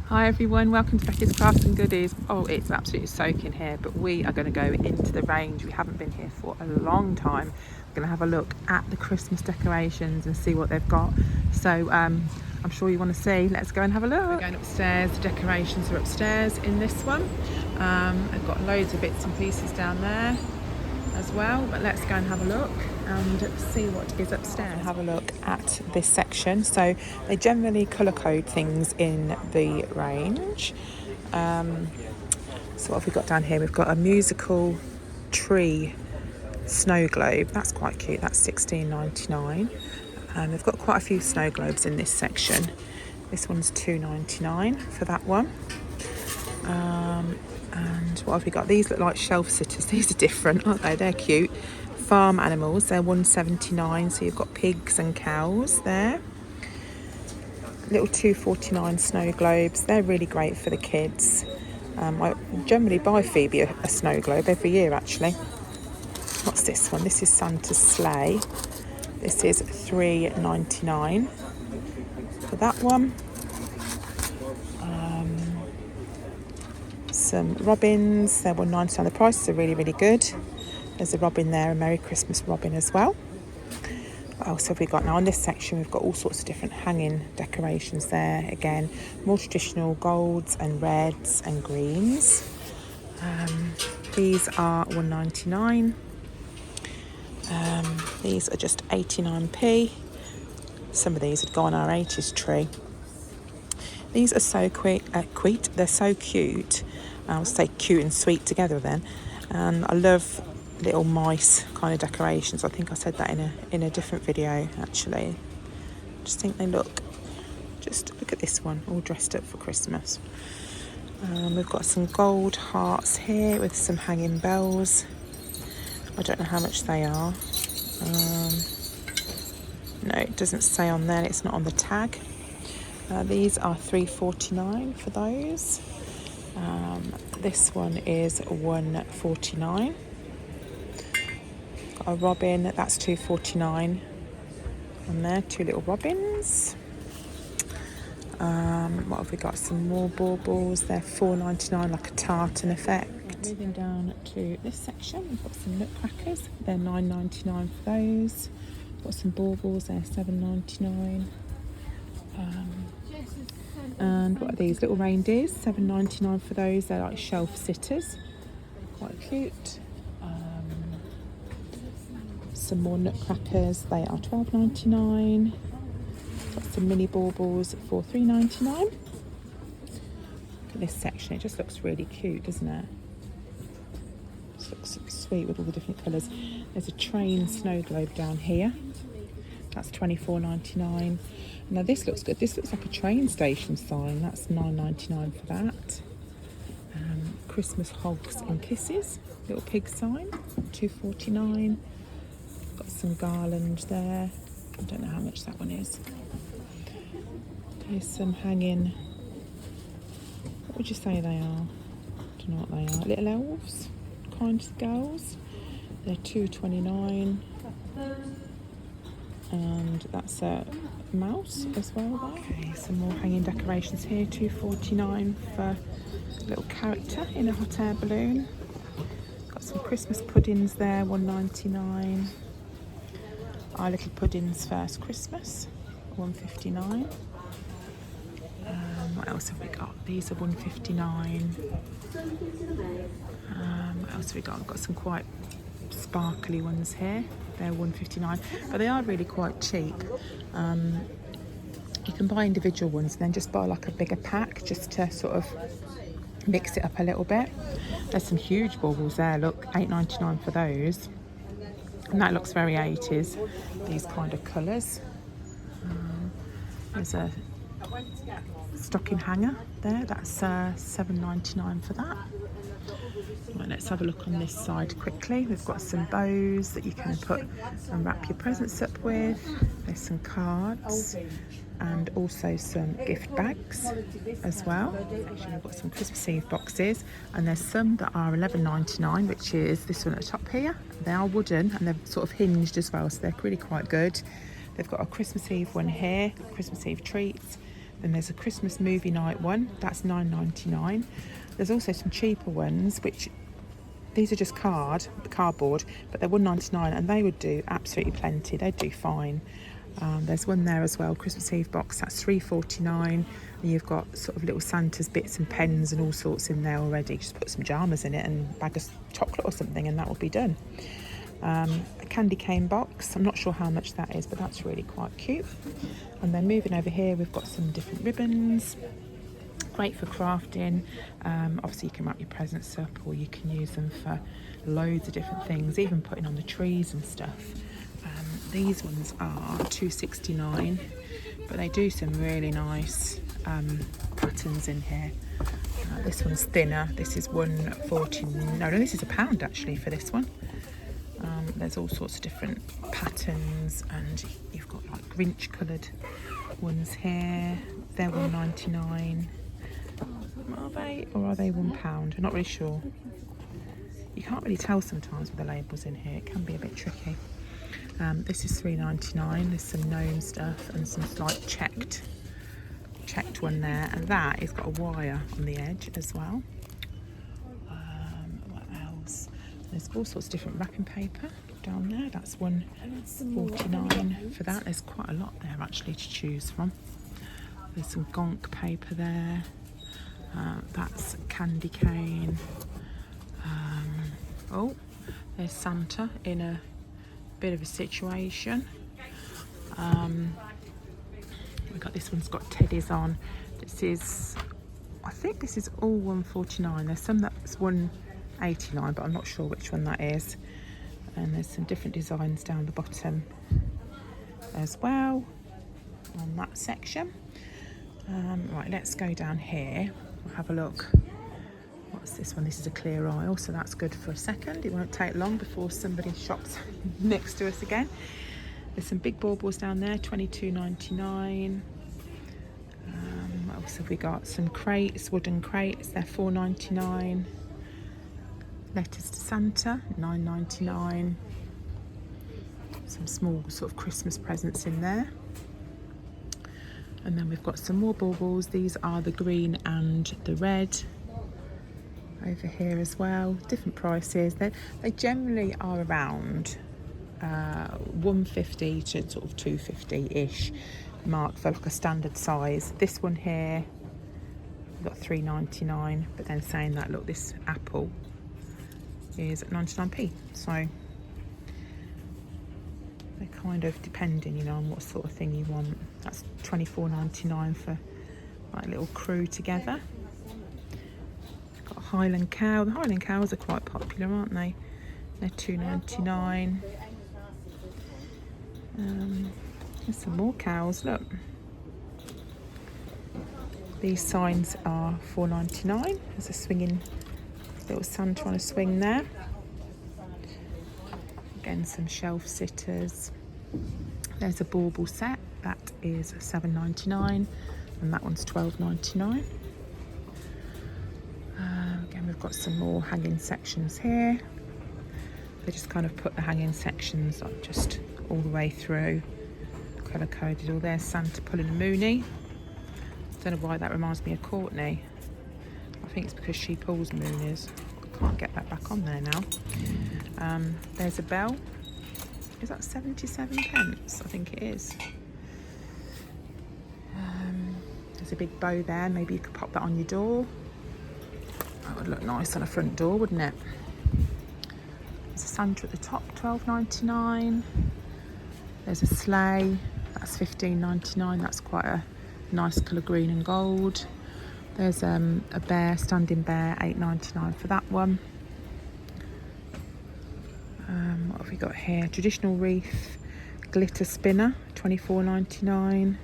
Hi everyone, welcome to Becky's Crafts and Goodies. Oh, it's absolutely soaking here, but we are going to go into the range. We haven't been here for a long time. We're going to have a look at the Christmas decorations and see what they've got. So I'm sure you want to see. Let's go and have a look. We're going upstairs. The decorations are upstairs in this one. I've got loads of bits and pieces down there as well, but let's go and have a look and see what is upstairs. Have a look at this section. So they generally colour code things in the range. So what have we got down here? We've got a musical tree snow globe. That's quite cute. That's $16.99. They've got quite a few snow globes in this section. This one's $2.99 for that one. And what have we got? These look like shelf sitters. These are different, aren't they? They're cute. Farm animals, they're $1.79. So you've got pigs and cows there. Little $2.49 snow globes. They're really great for the kids. I generally buy Phoebe a snow globe every year, actually. What's this one? This is Santa's sleigh. This is $3.99 for that one. Some robins, they're $1.99. The prices are really, really good. There's a robin there, a Merry Christmas robin as well. What else have we got? Now on this section we've got all sorts of different hanging decorations there. Again, more traditional golds and reds and greens. These are $1.99. These are just 89p. Some of these would go on our 80s tree. These are so sweet. They're so cute. I'll say cute and sweet together then. And I love little mice kind of decorations. I think I said that in a different video actually. Just think they look at this one, all dressed up for Christmas. We've got some gold hearts here with some hanging bells. I don't know how much they are. No, it doesn't say on there. It's not on the tag. These are $3.49 for those. This one is $1.49. Got a robin, that's $2.49. And there, two little robins. What have we got? Some more baubles. They're $4.99, like a tartan effect. Moving down to this section, we've got some nutcrackers. They're $9.99 for those. Got some baubles. They're $7.99. And what are these? Little reindeers, $7.99 for those. They're like shelf sitters, quite cute. Some more nutcrackers, they are $12.99. Got some mini baubles for $3.99. Look at this section, it just looks really cute, doesn't it? Just looks sweet with all the different colours. There's a train snow globe down here. That's $24.99. Now this looks good. This looks like a train station sign. That's $9.99 for that. Christmas hogs and kisses. Little pig sign. $2.49. Got some garland there. I don't know how much that one is. There's some hanging. What would you say they are? I don't know what they are. Little elves, kind of girls. They're $2.29. And that's a mouse as well. Okay, some more hanging decorations here. $2.49 for a little character in a hot air balloon. Got some Christmas puddings there, $1.99. Our Little Puddings First Christmas, $1.59. What else have we got? These are $1.59. What else have we got? We've got some quite sparkly ones here. They're $1.59, but they are really quite cheap. You can buy individual ones and then just buy like a bigger pack just to sort of mix it up a little bit. There's some huge baubles there, look, $8.99 for those. And that looks very 80s, these kind of colours. There's a stocking hanger there, that's $7.99 for that. Right, let's have a look on this side quickly. We've got some bows that you can put and wrap your presents up with. There's some cards and also some gift bags as well. Actually, we've got some Christmas Eve boxes, and there's some that are $11.99, which is this one at the top here. They are wooden and they're sort of hinged as well, so they're really quite good. They've got a Christmas Eve one here, Christmas Eve treats. Then there's a Christmas movie night one, that's £9.99. There's also some cheaper ones, which these are just cardboard, but they're £1.99 and they would do absolutely plenty. They'd do fine. There's one there as well, Christmas Eve box, that's £3.49. And you've got sort of little Santa's bits and pens and all sorts in there already. Just put some pyjamas in it and a bag of chocolate or something and that will be done. A candy cane box, I'm not sure how much that is, but that's really quite cute. And then moving over here, we've got some different ribbons. Great for crafting. Obviously you can wrap your presents up, or you can use them for loads of different things, even putting on the trees and stuff. These ones are £2.69, but they do some really nice patterns in here. This one's thinner. This is £1.49. No, this is £1 actually for this one. There's all sorts of different patterns, and you've got like Grinch coloured ones here. They're £1.99. Are they, or are they £1? I'm not really sure. You can't really tell sometimes with the labels in here. It can be a bit tricky. This is £3.99. There's some gnome stuff and some like checked one there, and that has got a wire on the edge as well. What else? There's all sorts of different wrapping paper down there. That's £1.49 for that. There's quite a lot there actually to choose from. There's some gonk paper there. That's candy cane. Oh, there's Santa in a bit of a situation. We got this one's got teddies on. This is, I think this is all £1.49. There's some that's £1.89, but I'm not sure which one that is. And there's some different designs down the bottom as well on that section. Right, let's go down here. We'll have a look. What's this one? This is a clear aisle, so that's good for a second. It won't take long before somebody shops next to us again. There's some big baubles down there, £22.99. What else have we got? Some crates, wooden crates, they're £4.99. Letters to Santa, £9.99. Some small sort of Christmas presents in there. And then we've got some more baubles. These are the green and the red over here as well. Different prices. They generally are around £1.50 to sort of £2.50-ish mark for like a standard size. This one here, we've got £3.99, but then saying that, look, this apple is 99p. So they're kind of depending, you know, on what sort of thing you want. That's £24.99 for like a little crew together. We've got a Highland cow. The Highland cows are quite popular, aren't they? They're £2.99. There's some more cows, look. These signs are £4.99. There's a swinging little Santa on a swing there. Again, some shelf sitters. There's a bauble set, that is £7.99, and that one's £12.99. Again, we've got some more hanging sections here. They just kind of put the hanging sections up just all the way through, colour coded. All there, Santa pulling a Mooney. Don't know why that reminds me of Courtney. I think it's because she pulls Moonies. Can't get that back on there now. There's a bell. Is that 77p? I think it is. There's a big bow there. Maybe you could pop that on your door. That would look nice on a front door, wouldn't it? There's a Santa at the top, £12.99. There's a sleigh. That's £15.99. That's quite a nice colour, green and gold. There's a bear, standing bear, £8.99 for that one. What have we got here? Traditional wreath, glitter spinner, £24.99.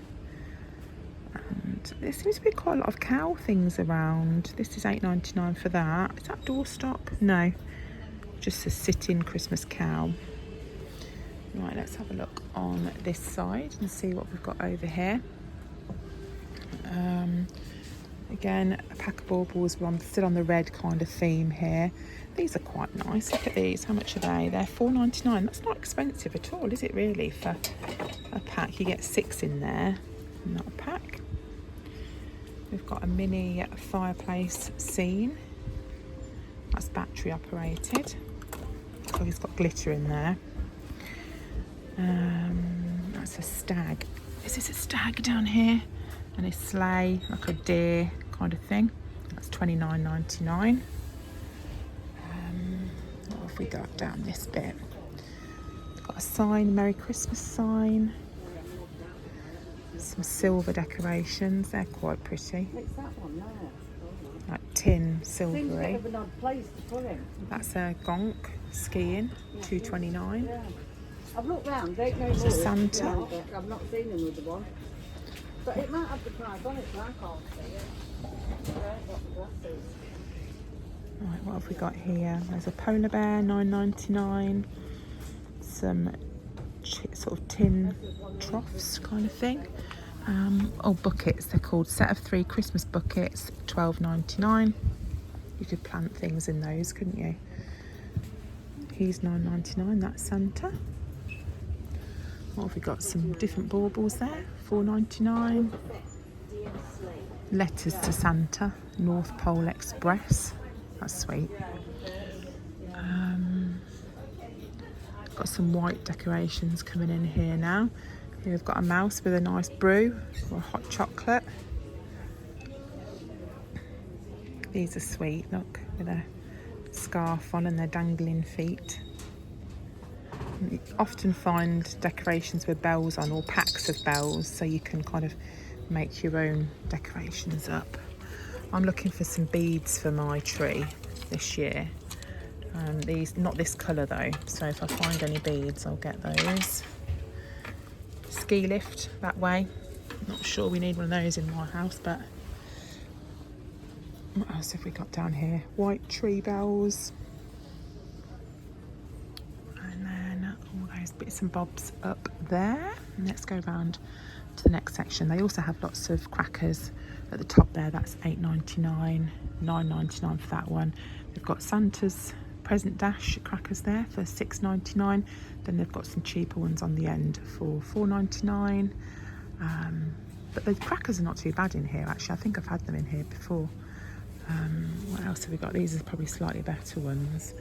And there seems to be quite a lot of cow things around. This is £8.99 for that. Is that doorstop? No, just a sit-in Christmas cow. Right, let's have a look on this side and see what we've got over here. Again, a pack of baubles. We're still on the red kind of theme here. These are quite nice. Look at these. How much are they? They're £4.99. That's not expensive at all, is it really? For a pack, you get 6 in there. Not a pack. We've got a mini fireplace scene. That's battery operated. Oh, it's got glitter in there. That's a stag. Is this a stag down here? And a sleigh, like a deer kind of thing. That's $29.99. What have we got down this bit? We've got a sign, Merry Christmas sign. Some silver decorations, they're quite pretty. It's that one there. Like tin, Seems a bit silvery. of an odd place to put him. That's a gonk skiing, $2.29. Yeah. I've looked round, don't know It's a more. Santa. Yeah, but I've not seen another one. But it might have the price on it, but I can't see it. I ain't got the glasses. Right, what have we got here? There's a polar bear, $9.99. Some sort of tin troughs kind of thing. Buckets, they're called. Set of 3 Christmas buckets, $12.99. You could plant things in those, couldn't you? He's $9.99, that's Santa. What have we got? Some different baubles there, $4.99. Letters to Santa, North Pole Express. That's sweet. Got some white decorations coming in here now. Here we've got a mouse with a nice brew or hot chocolate. These are sweet, look, with a scarf on and their dangling feet. You often find decorations with bells on, or packs of bells, so you can kind of make your own decorations up. I'm looking for some beads for my tree this year. These, not this colour though, so if I find any beads I'll get those. Ski lift that way. Not sure we need one of those in my house, but what else have we got down here? White tree bells. And then all those bits and bobs up there. And let's go around to the next section. They also have lots of crackers at the top there. That's $8.99, $9.99 for that one. They've got Santa's present dash crackers there for $6.99. Then they've got some cheaper ones on the end for $4.99. But the crackers are not too bad in here actually. I think I've had them in here before. What else have we got? These are probably slightly better ones.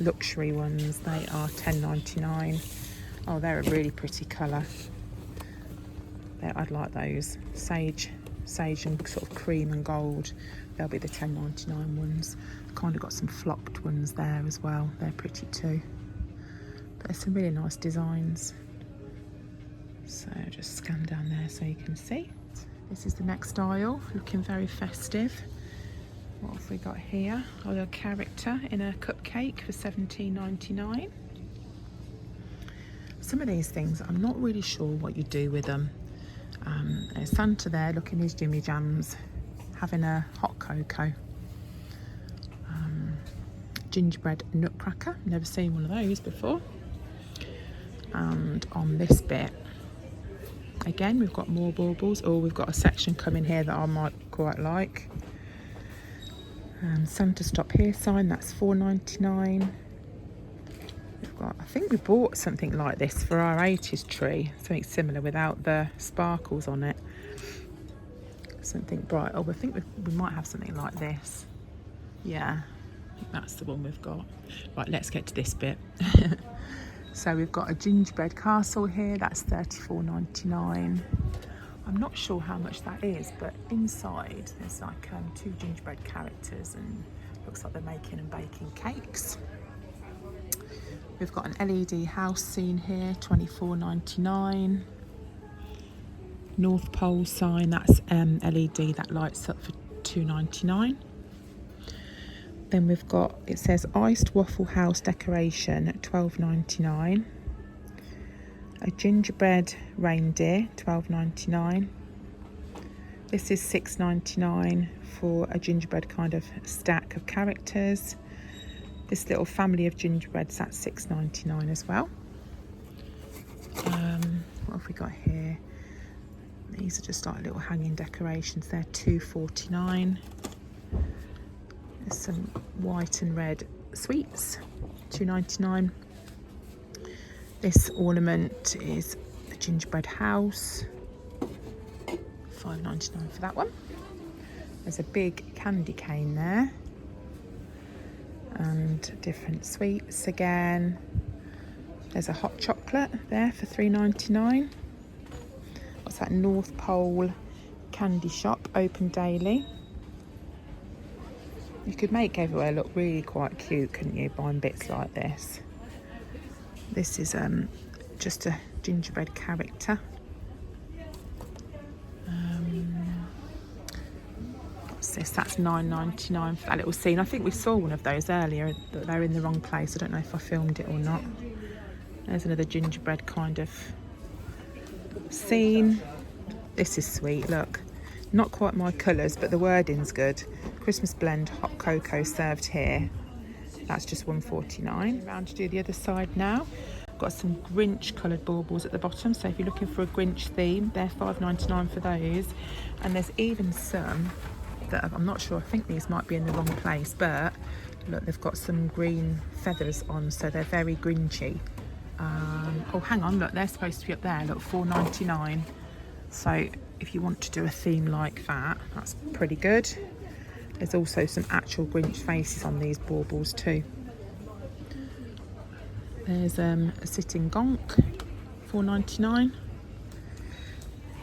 Luxury ones, they are $10.99. Oh, they're a really pretty colour. I'd like those. Sage and sort of cream and gold. They'll be the $10.99 ones. Kind of got some flocked ones there as well. They're pretty too. But there's some really nice designs. So just scan down there so you can see. This is the next aisle, looking very festive. What have we got here? A little character in a cupcake for $17.99. Some of these things, I'm not really sure what you do with them. There's Santa there looking his Jimmy Jams, having a hot cocoa. Gingerbread nutcracker, never seen one of those before. And on this bit, again, we've got more baubles. Oh, we've got a section coming here that I might quite like. Santa Stop Here sign, that's $4.99. I think we bought something like this for our 80s tree, something similar without the sparkles on it. Something bright. Oh, I think we might have something like this. Yeah, that's the one we've got. Right, let's get to this bit. So we've got a gingerbread castle here, that's $34.99. I'm not sure how much that is, but inside there's like 2 gingerbread characters and looks like they're making and baking cakes. We've got an LED house scene here, $24.99. North Pole sign, that's LED that lights up for $2.99. Then we've got, it says iced waffle house decoration at $12.99. A gingerbread reindeer, $12.99. This is $6.99 for a gingerbread kind of stack of characters. This little family of gingerbreads, that's $6.99 as well. What have we got here? These are just like little hanging decorations. They're $2.49. There's some white and red sweets, $2.99. This ornament is a gingerbread house £5.99 for that one. There's a big candy cane there. And different sweets again. There's a hot chocolate there for £3.99. What's that? North Pole Candy Shop, open daily. You could make everywhere look really quite cute, couldn't you, buying bits like this? This is just a gingerbread character. What's this? That's £9.99 for that little scene. I think we saw one of those earlier, that they're in the wrong place. I don't know if I filmed it or not. There's another gingerbread kind of scene. This is sweet, look. Not quite my colours, but the wording's good. Christmas blend hot cocoa served here. That's just £1.49. Round to do the other side now. Got some Grinch coloured baubles at the bottom, so if you're looking for a Grinch theme, they're £5.99 for those. And there's even some that I'm not sure, I think these might be in the wrong place, but look, they've got some green feathers on, so they're very Grinchy. Oh, hang on, look, they're supposed to be up there, look, £4.99. So if you want to do a theme like that, that's pretty good. There's also some actual Grinch faces on these baubles too. There's a sitting gonk, £4.99.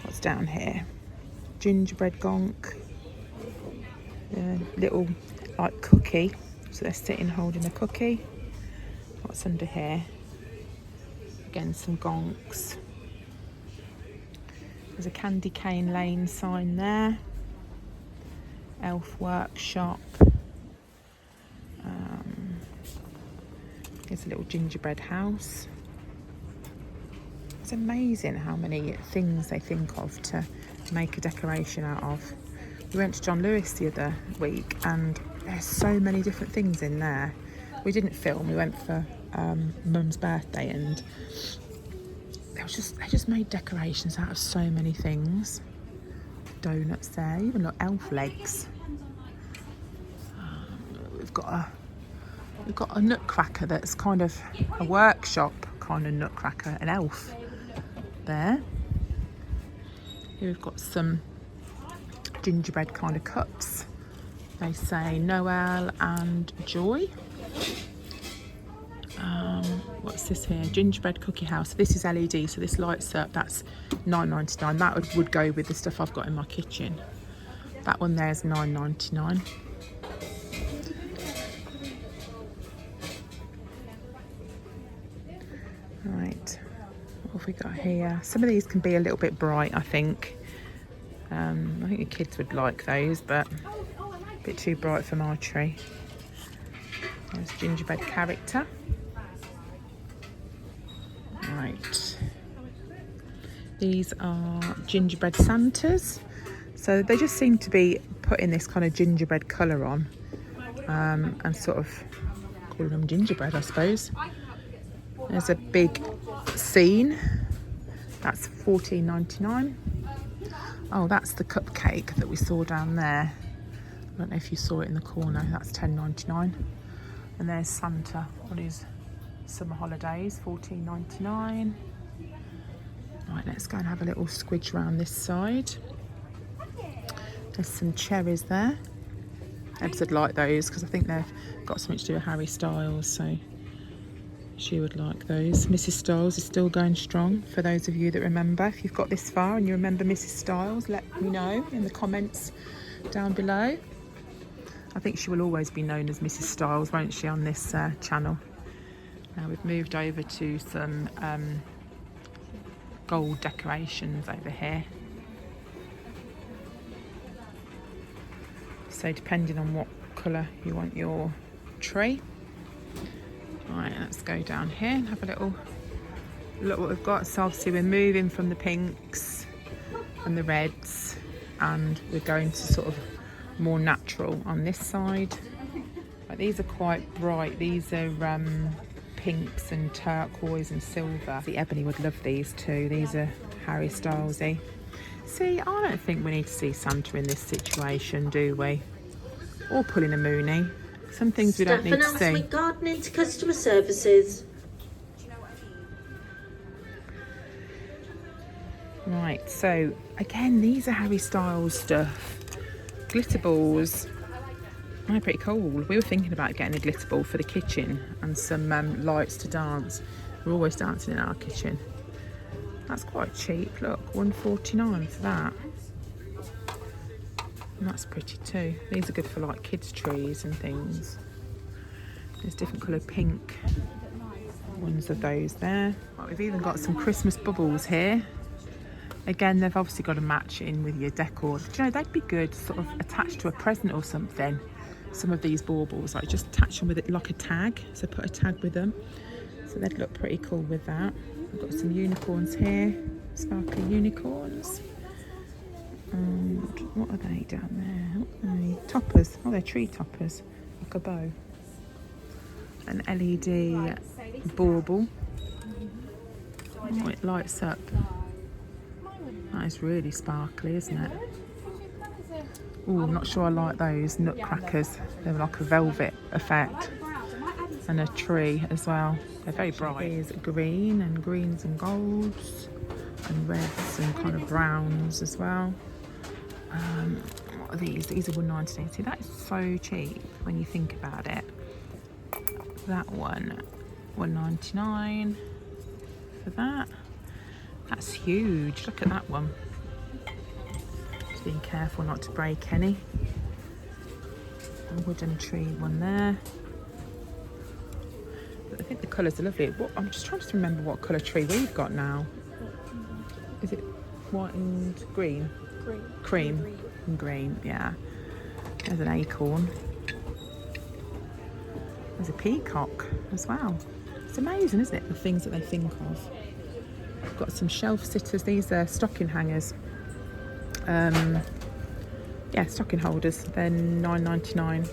What's down here? Gingerbread gonk. Little like cookie. So they're sitting holding a cookie. What's under here? Again, some gonks. There's a Candy Cane Lane sign there. Elf Workshop. Here's a little gingerbread house. It's amazing how many things they think of to make a decoration out of. We went to John Lewis the other week and there's so many different things in there. We didn't film, we went for Mum's birthday, and they just made decorations out of so many things. Donuts there, even look, elf legs. We've got a nutcracker that's kind of a workshop kind of nutcracker, an elf there. Here we've got some gingerbread kind of cups. They say Noel and Joy. What's this here? Gingerbread cookie house. This is LED, so this lights up. That's £9.99. That would go with the stuff I've got in my kitchen. That one there is £9.99. Right, what have we got here? Some of these can be a little bit bright, I think. I think the kids would like those, but a bit too bright for my tree. There's gingerbread character. Right. These are gingerbread Santas. So they just seem to be putting this kind of gingerbread colour on, and sort of calling them gingerbread, I suppose. There's a big scene. That's £14.99. Oh, that's the cupcake that we saw down there. I don't know if you saw it in the corner. That's £10.99. And there's Santa on his summer holidays, £14.99. Right, let's go and have a little squidge around this side. There's some cherries there. Ebs would like those because I think they've got something to do with Harry Styles, so she would like those. Mrs. Styles is still going strong, for those of you that remember. If you've got this far and you remember Mrs. Styles, let me know in the comments down below. I think she will always be known as Mrs. Styles, won't she, on this channel. Now we've moved over to some gold decorations over here. So depending on what colour you want your tree. Right, let's go down here and have a little look what we've got. So obviously we're moving from the pinks and the reds, and we're going to sort of more natural on this side. But these are quite bright. These are pinks and turquoise and silver. The Ebony would love these too. These are Harry Stylesy. See, I don't think we need to see Santa in this situation, do we? Or pulling a Mooney. Some things we don't need to see. Sweet gardening to customer services. Right, so again, these are Harry Styles stuff. Glitter balls. They're pretty cool. We were thinking about getting a glitter ball for the kitchen and some lights to dance. We're always dancing in our kitchen. That's quite cheap. Look, £1.49 for that. And that's pretty too. These are good for like kids' trees and things. There's different coloured pink ones of those there. Right, we've even got some Christmas bubbles here. Again, they've obviously got to match in with your decor. Do you know, they'd be good sort of attached to a present or something. Some of these baubles, like just attach them with it like a tag. So put a tag with them. So they'd look pretty cool with that. We've got some unicorns here, sparkly unicorns. And what are they down there? What are they? Toppers. Oh, they're tree toppers, like a bow. An LED bauble. Oh, it lights up. That is really sparkly, isn't it? Oh, I'm not sure I like those nutcrackers. They're like a velvet effect. And a tree as well. They're very bright. There's green and greens and golds and reds and kind of browns as well. What are these? These are £1.99. See, that is so cheap when you think about it. That one, £1.99 for that. That's huge. Look at that one. Just being careful not to break any. A wooden tree one there. But I think the colours are lovely. I'm just trying to remember what colour tree we've got now. Is it white and green? Cream and green, yeah. There's an acorn. There's a peacock as well. It's amazing, isn't it, the things that they think of. I've got some shelf sitters. These are stocking hangers. Yeah, stocking holders. They're £9.99.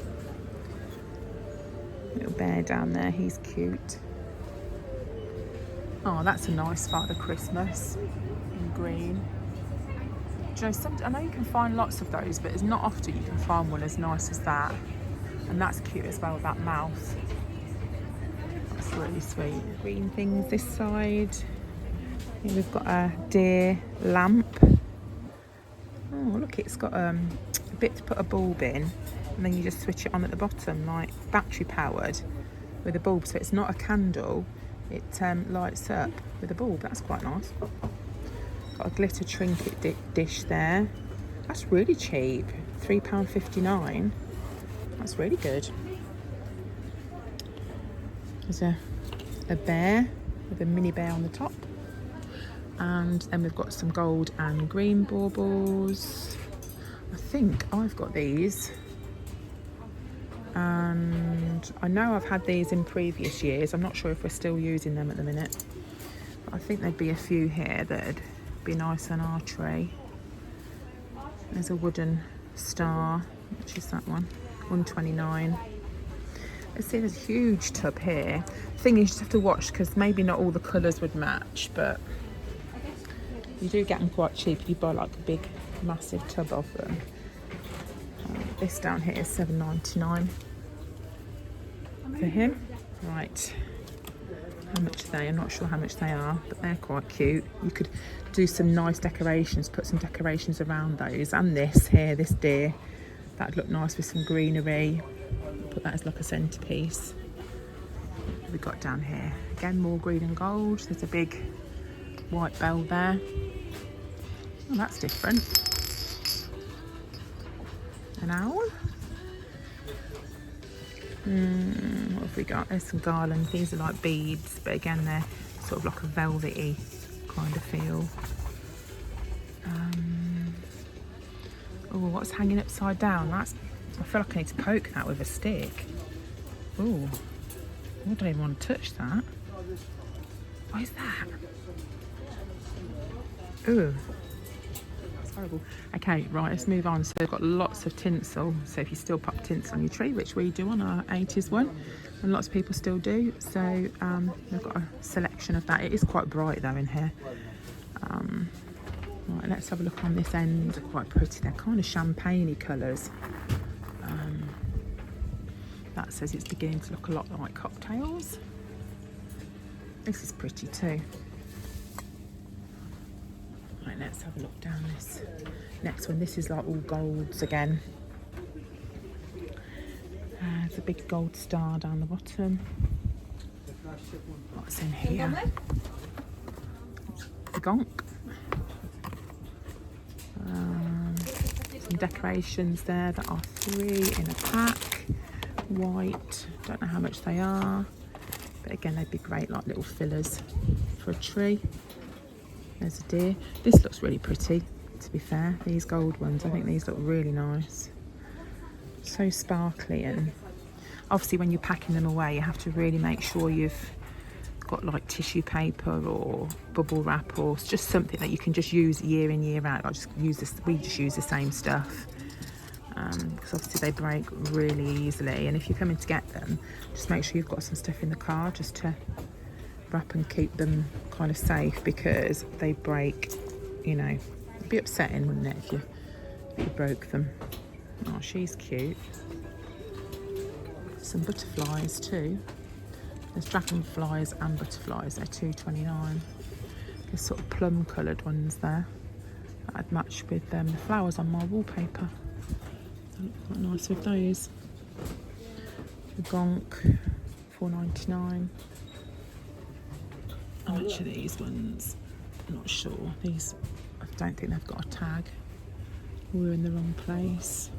Little bear down there, he's cute. Oh, that's a nice Father Christmas in green. Do you know, I know you can find lots of those, but it's not often you can find one as nice as that. And that's cute as well, that mouth. That's really sweet. Green things this side. Here we've got a deer lamp. Oh, look, it's got a bit to put a bulb in, and then you just switch it on at the bottom, like battery powered with a bulb. So it's not a candle, it lights up with a bulb. That's quite nice. Got a glitter trinket dish there. That's really cheap, £3.59. That's really good. There's a bear with a mini bear on the top. And then we've got some gold and green baubles. I think I've got these. And I know I've had these in previous years. I'm not sure if we're still using them at the minute. But I think there'd be a few here that'd be nice on our tree. There's a wooden star, which is that one, £1.29. Let's see, there's a huge tub here. Thing is, you just have to watch because maybe not all the colours would match, but you do get them quite cheap if you buy like a big, massive tub of them. This down here is £7.99 for him. Right, how much are they? I'm not sure how much they are, but they're quite cute. You could do some nice decorations, put some decorations around those. And this here, this deer, that'd look nice with some greenery. Put that as like a centrepiece. What have we got down here? Again, more green and gold. There's a big white bell there. Oh, that's different. An owl. What have we got? There's some garlands. These are like beads, but again, they're sort of like a velvety kind of feel. Oh, what's hanging upside down? I feel like I need to poke that with a stick. Oh, I don't even want to touch that. What is that? Ooh, that's horrible. Okay, right, let's move on. So they've got lots of tinsel. So if you still pop tinsel on your tree, which we do on our 80s one, and lots of people still do. So they've got a selection of that. It is quite bright though in here. Right, let's have a look on this end. They're quite pretty. They're kind of champagne-y colours. That says it's beginning to look a lot like cocktails. This is pretty too. Right, let's have a look down this next one. This is like all golds again. There's a big gold star down the bottom. What's in here? The gonk. Some decorations there that are 3 in a pack. White, don't know how much they are, but again they'd be great like little fillers for a tree. There's a deer. This looks really pretty, to be fair. These gold ones, I think these look really nice. So sparkly, and obviously when you're packing them away you have to really make sure you've got like tissue paper or bubble wrap or just something that you can just use year in year out. We just use the same stuff because obviously they break really easily, and if you're coming to get them, just make sure you've got some stuff in the car just to wrap and keep them kind of safe, because they break, you know. It'd be upsetting, wouldn't it, if you broke them. Oh, she's cute. Some butterflies too. There's dragonflies and butterflies. They're $2.29. There's sort of plum coloured ones there that I'd match with the flowers on my wallpaper. They look quite nice with those. The gonk, $4.99. How much are these ones? I'm not sure. These, I don't think they've got a tag. We're in the wrong place.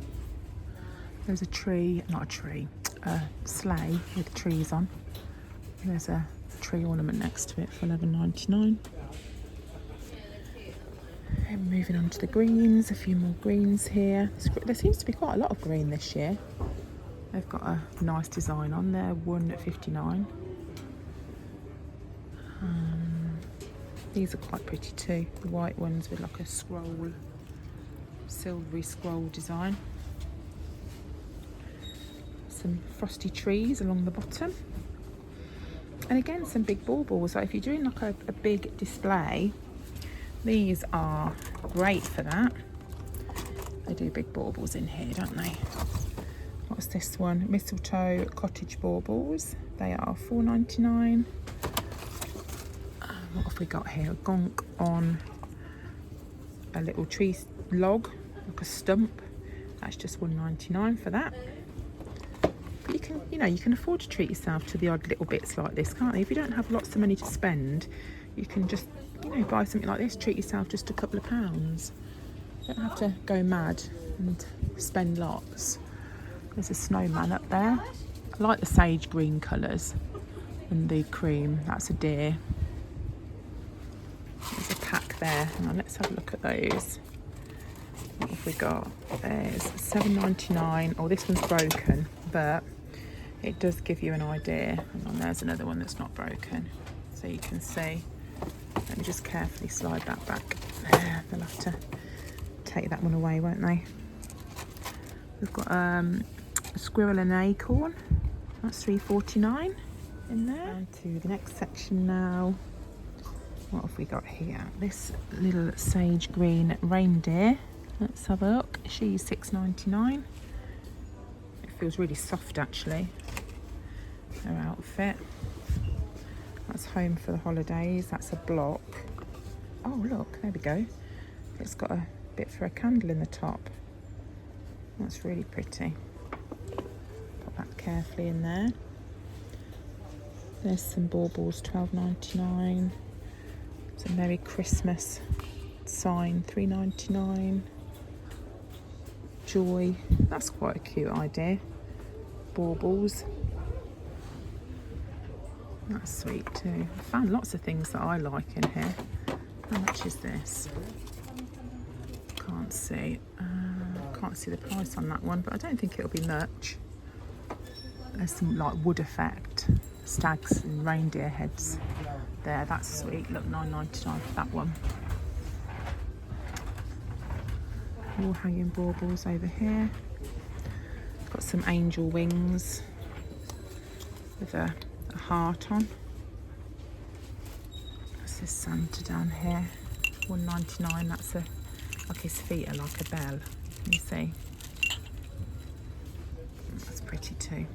There's a tree, not a tree, a sleigh with trees on. There's a tree ornament next to it for $11.99. And moving on to the greens, a few more greens here. There seems to be quite a lot of green this year. They've got a nice design on there, $1.59. These are quite pretty too, the white ones with like a scroll, silvery scroll design. Some frosty trees along the bottom. And again, some big baubles. So if you're doing like a big display, these are great for that. They do big baubles in here, don't they? What's this one? Mistletoe cottage baubles. They are $4.99. What have we got here? A gonk on a little tree log, like a stump. That's just $1.99 for that. But you can, you can afford to treat yourself to the odd little bits like this, can't you? If you don't have lots of money to spend, you can just, buy something like this, treat yourself just a couple of pounds. You don't have to go mad and spend lots. There's a snowman up there. I like the sage green colours and the cream. That's a deer. There's a pack there. Hang on, let's have a look at those. What have we got? There's $7.99. Oh, this one's broken, but it does give you an idea. And there's another one that's not broken, so you can see. Let me just carefully slide that back. There, they'll have to take that one away, won't they? We've got a squirrel and an acorn. That's $3.49 in there. And to the next section now. What have we got here? This little sage green reindeer. Let's have a look. She's $6.99. It feels really soft actually. Her outfit. That's home for the holidays. That's a block. Oh look, there we go. It's got a bit for a candle in the top. That's really pretty. Put that carefully in there. There's some baubles, $12.99. It's a Merry Christmas sign, $3.99. Joy, that's quite a cute idea. Baubles. That's sweet too. I found lots of things that I like in here. How much is this? Can't see. Can't see the price on that one, but I don't think it'll be much. There's some like wood effect, stags and reindeer heads there. That's sweet. Look, $9.99 for that one. More hanging baubles over here. Got some angel wings with a heart on. That's this Santa down here. $1.99. That's like his feet are like a bell. Can you see? That's pretty too.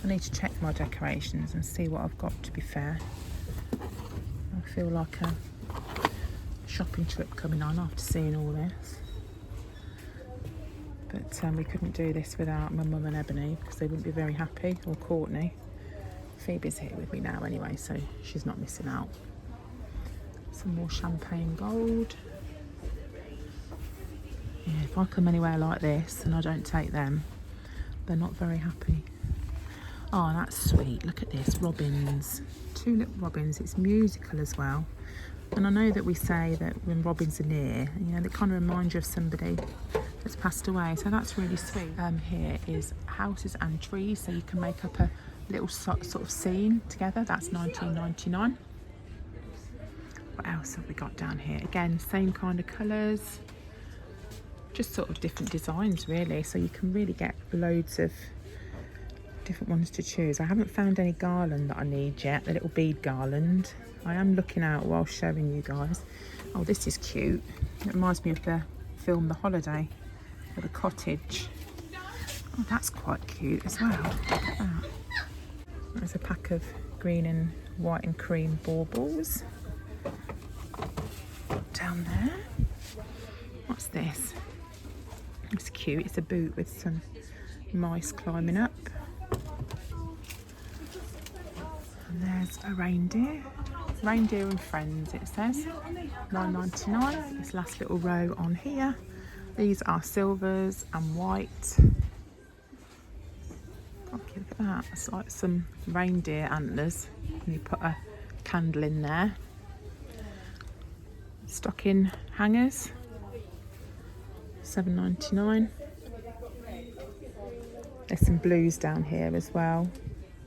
I need to check my decorations and see what I've got, to be fair. I feel like shopping trip coming on after seeing all this. But we couldn't do this without my mum and Ebony because they wouldn't be very happy, or Courtney. Phoebe's here with me now anyway, so she's not missing out. Some more champagne gold. Yeah, if I come anywhere like this and I don't take them, they're not very happy. Oh, that's sweet. Look at this, robins. Tulip robins. It's musical as well. And I know that we say that when robins are near, you know, they kind of remind you of somebody that's passed away. So that's really sweet. Here is houses and trees, so you can make up a little sort of scene together. That's $19.99. What else have we got down here? Again, same kind of colours, just sort of different designs really, so you can really get loads of different ones to choose. I haven't found any garland that I need yet, the little bead garland. I am looking out while showing you guys. Oh, this is cute. It reminds me of the film The Holiday, or The Cottage. Oh, that's quite cute as well. Look at that. There's a pack of green and white and cream baubles. Down there. What's this? It's cute. It's a boot with some mice climbing up. And there's a reindeer. Reindeer and Friends, it says. $9.99. This last little row on here. These are silvers and white. Oh, look at that. It's like some reindeer antlers. And you put a candle in there. Stocking hangers. $7.99. There's some blues down here as well.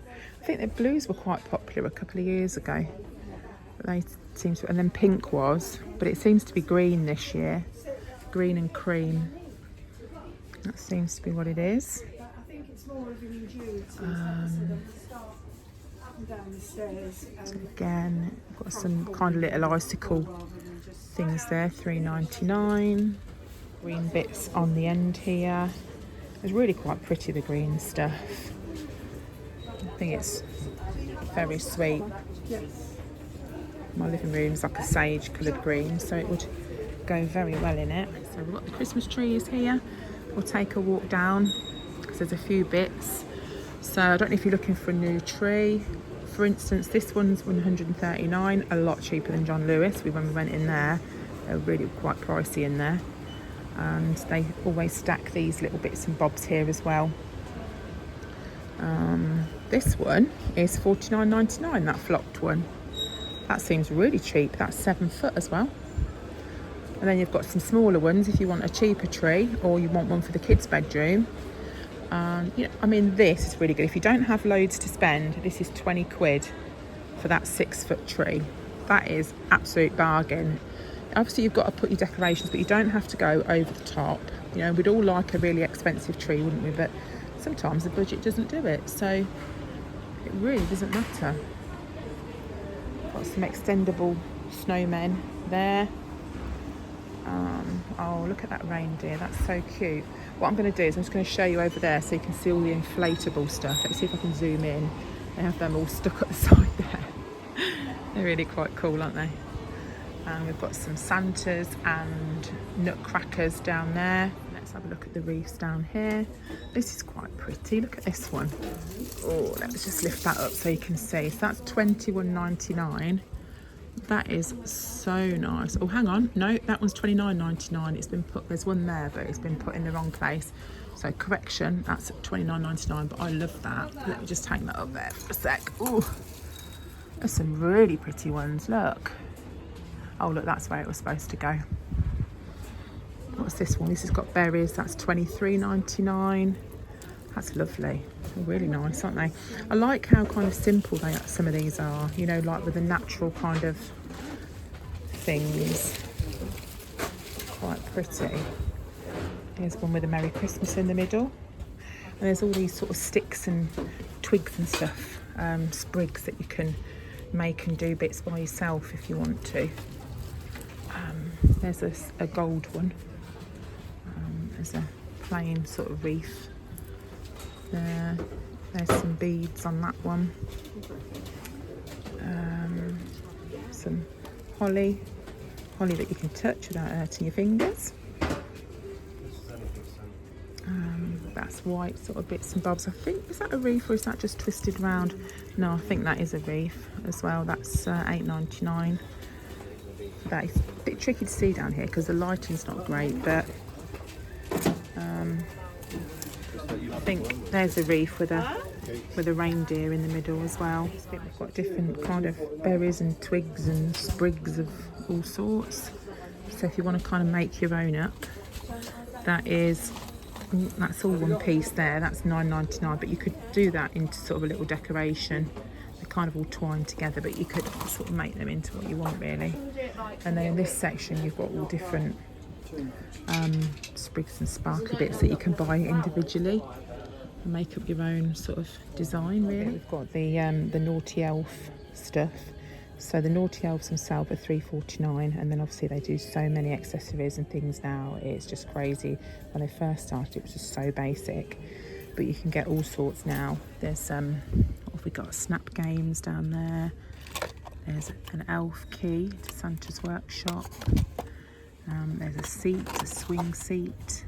I think the blues were quite popular a couple of years ago. But they seem to, and then pink was, but it seems to be green this year. Green and cream. That seems to be what it is. So again, got some kind of little icicle things there. $3.99. Green bits on the end here. It's really quite pretty, the green stuff. I think it's very sweet. My living room's like a sage coloured green, so it would go very well in it. So we've got the Christmas trees here. We'll take a walk down because there's a few bits. So I don't know if you're looking for a new tree. For instance, this one's $139, a lot cheaper than John Lewis. When we went in there, they were really quite pricey in there. And they always stack these little bits and bobs here as well. This one is $49.99, that flocked one. That seems really cheap. That's 7 foot as well. And then you've got some smaller ones if you want a cheaper tree, or you want one for the kids' bedroom. You know, I mean, this is really good. If you don't have loads to spend, this is 20 quid for that 6 foot tree. That is absolute bargain. Obviously you've got to put your decorations, but you don't have to go over the top. You know, we'd all like a really expensive tree, wouldn't we? But sometimes the budget doesn't do it, so it really doesn't matter. Got some extendable snowmen there. Oh, look at that reindeer. That's so cute. What I'm going to do is I'm just going to show you over there so you can see all the inflatable stuff. Let's see if I can zoom in. They have them all stuck at the side there. They're really quite cool, aren't they? And we've got some Santas and nutcrackers down there. Let's have a look at the wreaths down here. This is quite pretty. Look at this one. Oh, let's just lift that up so you can see. So that's $21.99. That is so nice. Oh, hang on. No, that one's $29.99. It's been put, there's one there, but it's been put in the wrong place. So correction, that's $29.99, but I love that. Let me just hang that up there for a sec. Oh, there's some really pretty ones. Look. Oh, look, that's where it was supposed to go. What's this one? This has got berries. That's $23.99. That's lovely. They're really nice, aren't they? I like how kind of simple some of these are, you know, like with the natural kind of things. Quite pretty. Here's one with a Merry Christmas in the middle. And there's all these sort of sticks and twigs and stuff, sprigs that you can make and do bits by yourself if you want to. There's a gold one. There's a plain sort of wreath. There's some beads on that one. Some holly. holly that you can touch without hurting your fingers. That's white sort of bits and bobs. I think, is that a wreath or is that just twisted round? No, I think that is a wreath as well. That's £8.99. That is a bit tricky to see down here because the lighting's not great, but I think there's a wreath with a reindeer in the middle as well. We've got different kind of berries and twigs and sprigs of all sorts. So if you want to kind of make your own up, that's all one piece there. That's £9.99, but you could do that into sort of a little decoration. They're kind of all twined together, but you could sort of make them into what you want really. And then in this section you've got all different sprigs and sparkly bits that you can buy individually and make up your own sort of design really. We've got the naughty elf stuff. So the naughty elves themselves are £3.49, and then obviously they do so many accessories and things now. It's just crazy. When they first started, it was just so basic, but you can get all sorts now. There's what have we got? Snap games down there. There's an elf key to Santa's workshop. There's a seat, a swing seat.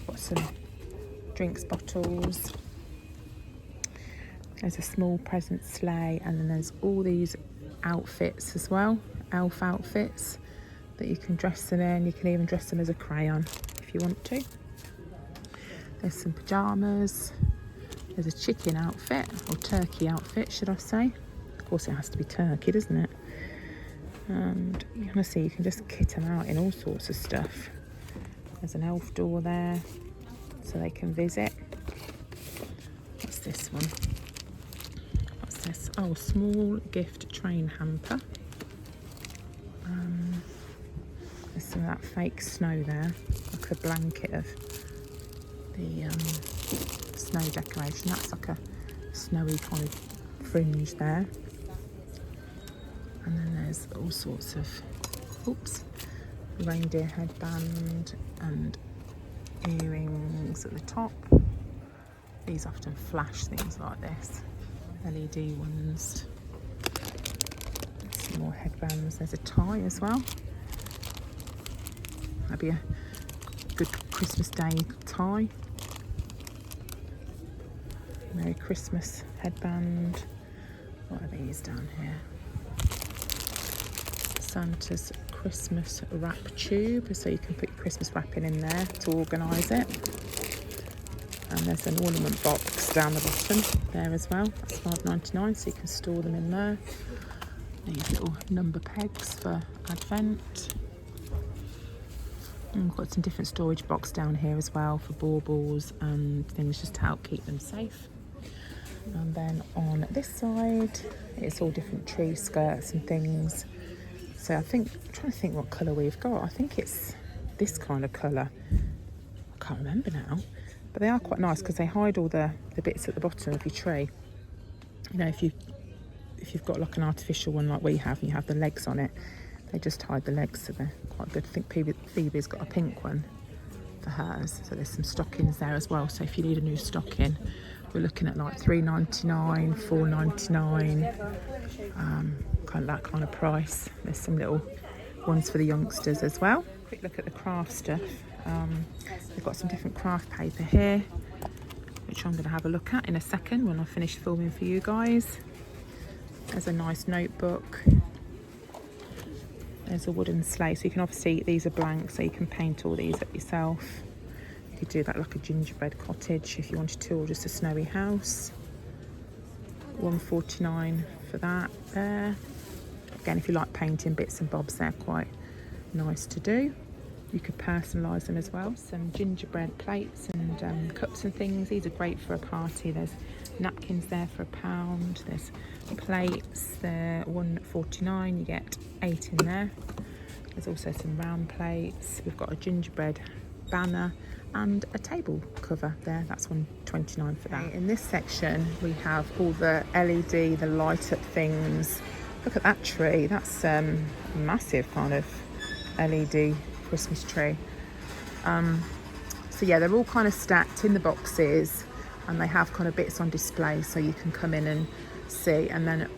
Got some drinks bottles. There's a small present sleigh, and then there's all these outfits as well, elf outfits that you can dress them in. You can even dress them as a crayon if you want to. There's some pyjamas. There's a chicken outfit, or turkey outfit should I say. Of course it has to be turkey, doesn't it? And you can see you can just kit them out in all sorts of stuff. There's an elf door there so they can visit. What's this one? This? Oh, small gift train hamper. There's some of that fake snow there, like a blanket of the snow decoration. That's like a snowy kind of fringe there. And then there's all sorts of, reindeer headband and earrings at the top. These often flash things like this. LED ones. Some more headbands. There's a tie as well. That'd be a good Christmas Day tie. Merry Christmas headband. What are these down here? Santa's Christmas wrap tube, so you can put your Christmas wrapping in there to organise it. And there's an ornament box down the bottom there as well. That's £5.99, so you can store them in there. These little number pegs for Advent. And we've got some different storage box down here as well for baubles and things just to help keep them safe. And then on this side, it's all different tree skirts and things. So I'm trying to think what colour we've got. I think it's this kind of colour. I can't remember now. But they are quite nice because they hide all the bits at the bottom of your tree. You know, if you've got like an artificial one like we have and you have the legs on it, they just hide the legs, so they're quite good. I think Phoebe's got a pink one for hers. So there's some stockings there as well. So if you need a new stocking, we're looking at like £3.99, £4.99, kind of that kind of price. There's some little ones for the youngsters as well. Quick look at the craft stuff. We've got some different craft paper here, which I'm going to have a look at in a second when I finish filming for you guys. There's a nice notebook. There's a wooden sleigh, so you can obviously, these are blank, so you can paint all these up yourself. You could do that like a gingerbread cottage if you wanted to, or just a snowy house. £1.49 for that there. Again, if you like painting bits and bobs, they're quite nice to do. You could personalise them as well. Some gingerbread plates and cups and things. These are great for a party. There's napkins there for £1. There's plates, they're £1.49. You get 8 in there. There's also some round plates. We've got a gingerbread banner and a table cover there. That's £1.29 for that. In this section, we have all the LED, the light up things. Look at that tree. That's a massive kind of LED Christmas tree. So yeah, they're all kind of stacked in the boxes, and they have kind of bits on display so you can come in and see. And then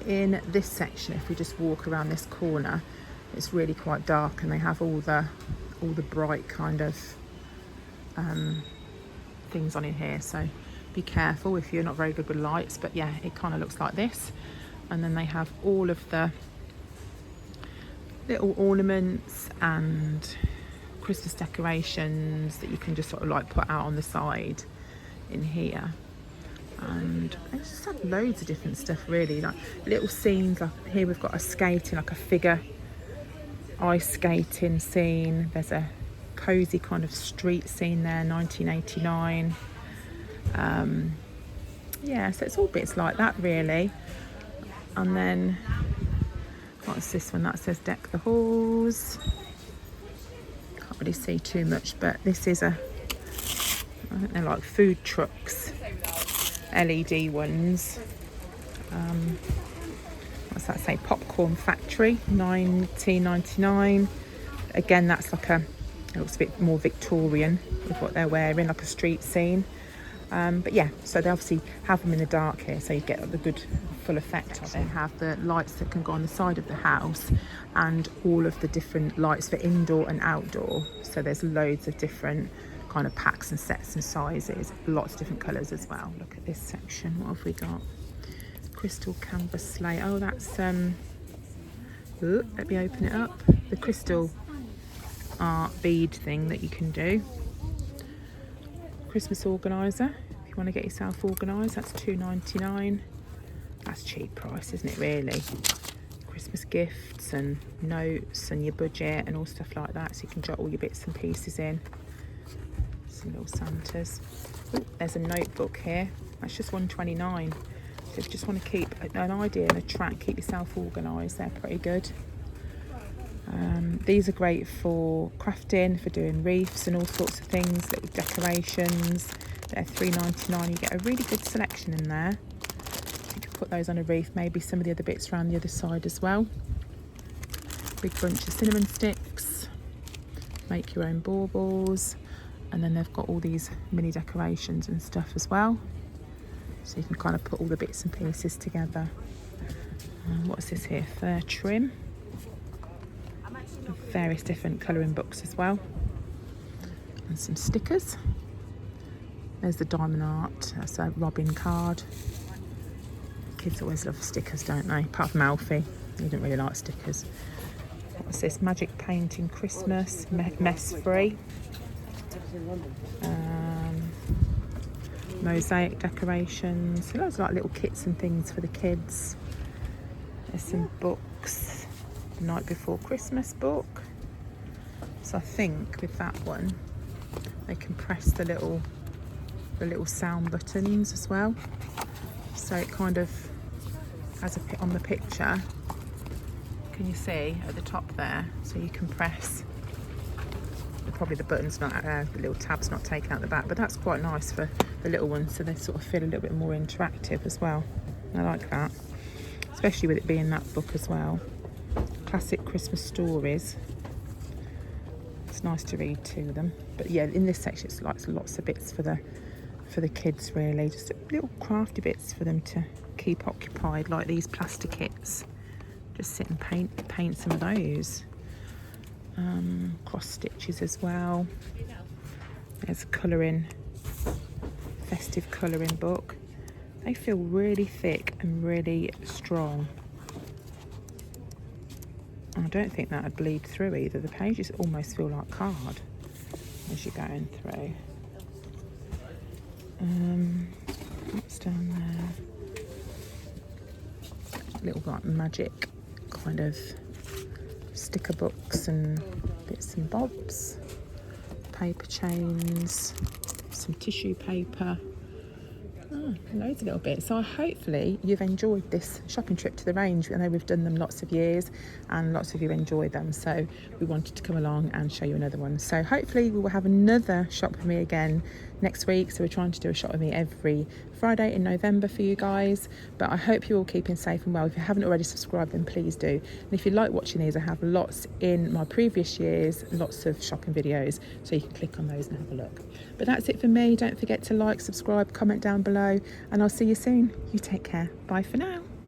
in this section, if we just walk around this corner, it's really quite dark, and they have all the bright kind of things on in here, so be careful if you're not very good with lights. But yeah, it kind of looks like this. And then they have all of the little ornaments and Christmas decorations that you can just sort of like put out on the side in here. And they just have loads of different stuff, really, like little scenes. Like here we've got a skating, like a figure ice skating scene. There's a cozy kind of street scene there, 1989. Yeah, so it's all bits like that, really. And then what's this one? That says deck the halls. Can't really see too much, but this is I think they're like food trucks, LED ones. What's that say? Popcorn Factory, 1999. Again, that's like it looks a bit more Victorian with what they're wearing, like a street scene. But yeah, so they obviously have them in the dark here, so you get the good full effect of it. They have the lights that can go on the side of the house, and all of the different lights for indoor and outdoor. So there's loads of different kind of packs and sets and sizes, lots of different colours as well. Look at this section. What have we got? Crystal canvas sleigh. Oh, that's let me open it up. The crystal art bead thing that you can do. Christmas organiser, if you want to get yourself organised, that's £2.99. That's cheap price, isn't it, really? Christmas gifts and notes and your budget and all stuff like that, so you can jot all your bits and pieces in. Some little Santas. Ooh, there's a notebook here, that's just £1.29. So if you just want to keep an idea and a track, keep yourself organised, they're pretty good. These are great for crafting, for doing wreaths and all sorts of things, little decorations. They're £3.99. You get a really good selection in there. You can put those on a wreath, maybe some of the other bits around the other side as well. Big bunch of cinnamon sticks. Make your own baubles. And then they've got all these mini decorations and stuff as well. So you can kind of put all the bits and pieces together. What's this here? Fur trim. Various different colouring books as well, and some stickers. There's the diamond art, that's a Robin card. Kids always love stickers, don't they? Apart from Alfie, he didn't really like stickers. What's this? Magic painting Christmas, mess free. Mosaic decorations, so loads of like little kits and things for the kids. There's some books. Night Before Christmas book. So I think with that one they can press the little sound buttons as well, so it kind of has on the picture, can you see at the top there, so you can press, probably the button's not the little tab's not taken out the back, but that's quite nice for the little ones, so they sort of feel a little bit more interactive as well. I like that, especially with it being that book as well. Classic Christmas stories. It's nice to read to them. But yeah, in this section it's like lots of bits for the kids, really, just little crafty bits for them to keep occupied, like these plaster kits. Just sit and paint some of those. Cross stitches as well. There's a colouring, festive colouring book. They feel really thick and really strong. I don't think that would bleed through either. The pages almost feel like card as you're going through. What's down there? Little like magic kind of sticker books and bits and bobs. Paper chains, some tissue paper. Loads of little bits. So hopefully you've enjoyed this shopping trip to the range. I know we've done them lots of years and lots of you enjoy them, so we wanted to come along and show you another one. So hopefully we will have another shop with me again next week. So we're trying to do a shop with me every Friday in November for you guys, but I hope you're all keeping safe and well. If you haven't already subscribed, then please do. And if you like watching these, I have lots in my previous years, lots of shopping videos, so you can click on those and have a look. But that's it for me. Don't forget to like, subscribe, comment down below, and I'll see you soon. You take care. Bye for now.